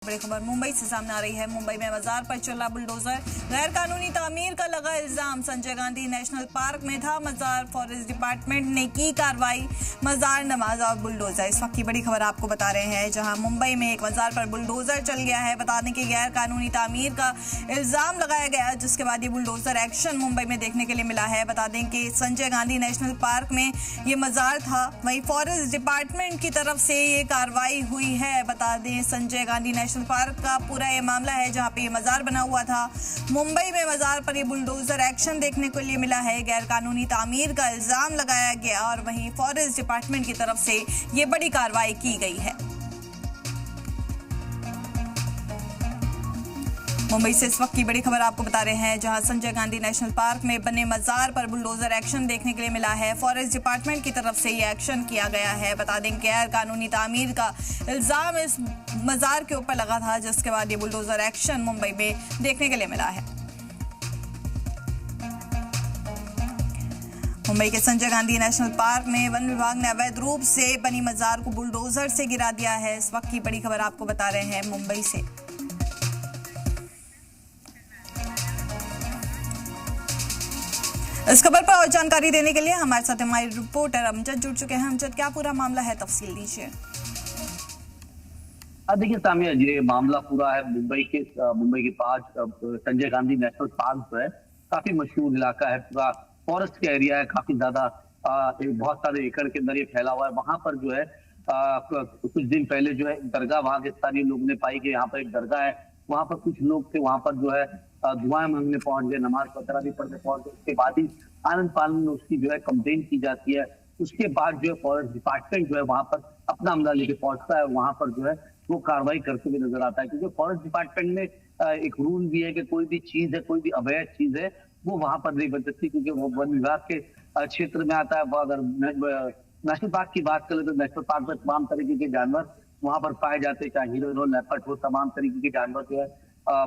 बड़ी खबर मुंबई से सामने आ रही है। मुंबई में मजार पर चला बुलडोजर, गैर कानूनी तामीर का लगा इल्जाम। संजय गांधी नेशनल पार्क में था मजार, फॉरेस्ट डिपार्टमेंट ने की कार्रवाई। मजार, नमाज और बुलडोजर, इस वक्त की बड़ी खबर आपको बता रहे हैं, जहां मुंबई में एक मजार पर बुलडोजर चल गया है। बता दें कि गैर कानूनी तामीर का इल्जाम लगाया गया, जिसके बाद ये बुलडोजर एक्शन मुंबई में देखने के लिए मिला है। बता दें कि संजय गांधी नेशनल पार्क में ये मजार था, वहीं फॉरेस्ट डिपार्टमेंट की तरफ से ये कार्रवाई हुई है। बता दें संजय गांधी नेशनल पार्क का पूरा ये मामला है, जहां पे ये मजार बना हुआ था। मुंबई में मजार पर ये बुलडोजर एक्शन देखने को लिए मिला है। गैर कानूनी तामीर का इल्जाम लगाया गया और वहीं फॉरेस्ट डिपार्टमेंट की तरफ से ये बड़ी कार्रवाई की गई है। मुंबई से इस वक्त की बड़ी खबर आपको बता रहे हैं, जहां संजय गांधी नेशनल पार्क में बने मजार पर बुलडोजर एक्शन देखने के लिए मिला है। फॉरेस्ट डिपार्टमेंट की तरफ से ये एक्शन किया गया है। बता दें गैर कानूनी तामीर का इल्जाम इस मजार के ऊपर लगा था, जिसके बाद ये बुलडोजर एक्शन मुंबई में देखने के लिए मिला है। मुंबई के संजय गांधी नेशनल पार्क में वन विभाग ने अवैध रूप से बनी मजार को बुलडोजर से गिरा दिया है। इस वक्त की बड़ी खबर आपको बता रहे हैं मुंबई से। इस खबर पर और जानकारी देने के लिए हमारे साथ हमारे रिपोर्टर अमजद जुड़ चुके हैं। अमजद, क्या पूरा मामला है, तफसील दीजिए। देखिए सामिया, ये मामला पूरा है मुंबई के पास संजय गांधी नेशनल पार्क जो है काफी मशहूर इलाका है, पूरा फॉरेस्ट का एरिया है, काफी ज्यादा बहुत सारे एकड़ के अंदर ये फैला हुआ है। वहां पर जो है कुछ दिन पहले जो है दरगाह, वहां के स्थानीय लोग ने पाई कि यहाँ पर एक दरगाह है, वहां पर कुछ लोग थे, वहां पर जो है दुआएं मांगने पहुंच गए, नमाज वगैरह भी पढ़ने पहुंच गए। उसके बाद ही आनंद पालन में उसकी जो है कंप्लेन की जाती है। उसके बाद जो है फॉरेस्ट डिपार्टमेंट जो है वहां पर अपना अमला लेके पहुंचता है, वहां पर जो है वो कार्रवाई करते हुए नजर आता है। क्योंकि फॉरेस्ट डिपार्टमेंट में एक रूल भी है कि कोई भी चीज है, कोई भी अवैध चीज है, वो वहां पर नहीं बन सकती, क्योंकि वो वन विभाग के क्षेत्र में आता है। अगर नेशनल पार्क की बात करें तो नेशनल पार्क में तमाम तरीके के जानवर वहां पर पाए जाते हैं, चाहे हिरन हो, लेपर्ड हो, तमाम तरीके के जानवर जो है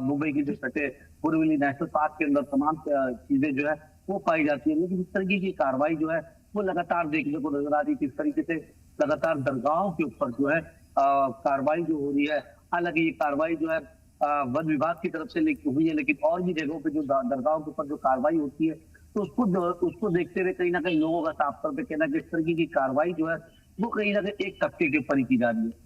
मुंबई की जो सटे बोरीवली नेशनल पार्क के अंदर तमाम चीजें जो है वो पाई जाती है। लेकिन इस तरीके की कार्रवाई जो है वो लगातार देखने को नजर आ रही है। किस तरीके से लगातार दरगाहों के ऊपर जो है कार्रवाई जो हो रही है। हालांकि ये कार्रवाई जो है वन विभाग की तरफ से हुई है, लेकिन और भी जगहों पे जो दरगाहों के ऊपर जो कार्रवाई होती है तो उसको देखते हुए कहीं ना कहीं लोगों का साफ तौर पर कहना कि इस तरीके की कार्रवाई जो है वो कहीं ना कहीं एक तबके के ऊपर ही की जा रही है।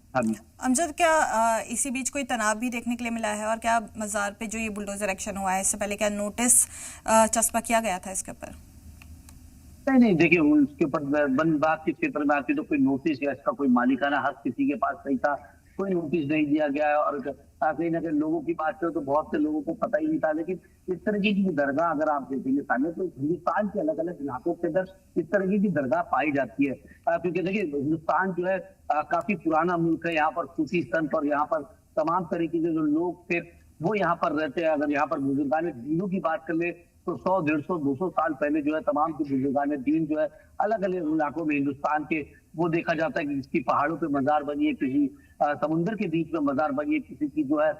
अमजद, क्या इसी बीच कोई तनाव भी देखने के लिए मिला है, और क्या मजार पे जो ये बुलडोजर एक्शन हुआ है इससे पहले क्या नोटिस चस्पा किया गया था इसके ऊपर? नहीं, देखिए उसके ऊपर वन विभाग के क्षेत्र में आती तो कोई नोटिस या इसका कोई मालिकाना हक किसी के पास नहीं था, कोई नोटिस नहीं दिया गया है। और कहीं ना कहीं लोगों की बात करें तो बहुत से लोगों को पता ही नहीं था। लेकिन इस तरीके की दरगाह अगर आप देखेंगे सामने तो हिंदुस्तान के अलग अलग इलाकों के अंदर इस तरीके की दरगाह पाई जाती है। क्योंकि देखिए हिंदुस्तान जो है काफी पुराना मुल्क है, यहाँ पर सूफी संत और यहाँ पर तमाम तरीके के जो लोग थे वो यहाँ पर रहते हैं। अगर यहाँ पर बुजुर्गान दीनों की बात कर ले तो 100, 150, 200 साल पहले जो है तमाम के बुजुर्गान दीन जो है अलग अलग इलाकों में हिंदुस्तान के वो देखा जाता है कि किसी पहाड़ों पे मजार बनी है, किसी समुद्र के बीच में मजार बनी है, किसी की जो है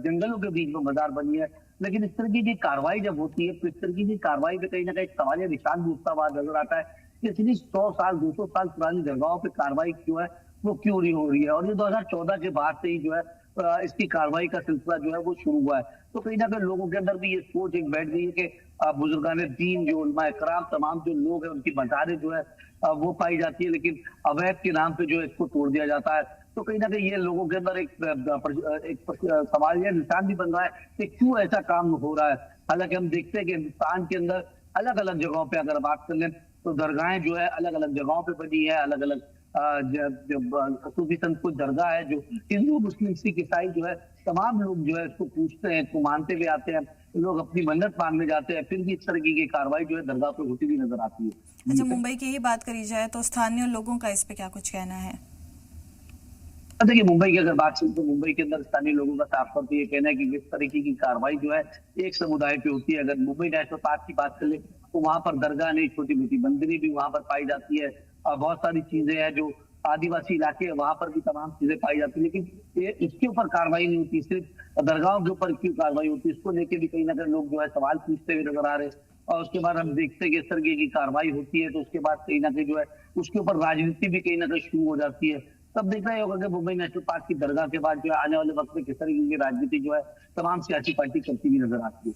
जंगलों के बीच में मजार बनी है। लेकिन इस तरीके की कार्रवाई जब होती है तो इस तरीके की कार्रवाई में कहीं ना कहीं सवालिया निशान भी उठता हुआ नजर आता है कि इतनी 100 साल 200 साल पुरानी जगहों पे कार्रवाई क्यों है, वो क्यों नहीं हो रही है। और ये 2014 के बाद से ही जो है इसकी कार्रवाई का सिलसिला जो है वो शुरू हुआ है। तो कहीं ना कहीं लोगों के अंदर भी ये सोच एक बैठ गई है कि बुजुर्गान दीन जो उलमा इकराम तमाम जो लोग हैं उनकी मजारें जो है वो पाई जाती है, लेकिन अवैध के नाम पे जो है इसको तोड़ दिया जाता है। तो कहीं ना कहीं ये लोगों के अंदर एक सवाल या निशान भी बन रहा है कि क्यों ऐसा काम हो रहा है। हालांकि हम देखते हैं कि हिंदुस्तान के अंदर अलग अलग जगहों पे अगर बात कर लें तो दरगाहें जो है अलग अलग जगहों पे बनी है। अलग अलग सूफी संत को दरगाह है जो हिंदू, मुस्लिम, सिख, ईसाई जो है तमाम लोग जो है इसको पूछते हैं, इसको मानते हुए आते हैं, लोग अपनी मन्नत मांगने जाते हैं, फिर भी इस तरीके की कार्रवाई जो है दरगाह पर होती हुई नजर आती है। अच्छा, मुंबई की ही बात करी जाए तो स्थानीय लोगों का इस पे क्या कुछ कहना है? देखिए मुंबई की अगर बात सुन तो मुंबई के अंदर स्थानीय लोगों का साफ तौर पर ये कहना है कि इस तरीके की कार्रवाई जो है एक समुदाय पे होती है। अगर मुंबई नेशनल पार्क की बात कर ले तो वहां पर दरगाह नहीं, छोटी मोटी मंदिरें भी वहां पर पाई जाती है, बहुत सारी चीजें हैं जो आदिवासी इलाके हैं वहां पर भी तमाम चीजें पाई जाती है। लेकिन ये इसके ऊपर कार्रवाई नहीं होती, सिर्फ दरगाहों के ऊपर क्यों कार्रवाई होती है, इसको लेके भी कहीं ना कहीं लोग जो है सवाल पूछते हुए नजर आ रहे हैं। और उसके बाद हम देखते हैं कि इस तरीके की कार्रवाई होती है तो उसके बाद कहीं ना कहीं जो है उसके ऊपर राजनीति भी कहीं ना कहीं शुरू हो जाती है। तब देखना ही होगा कि मुंबई नेशनल पार्क की दरगाह के बाद जो है आने वाले वक्त में किस तरीके की राजनीति जो है तमाम सियासी पार्टी करती हुई नजर आती है।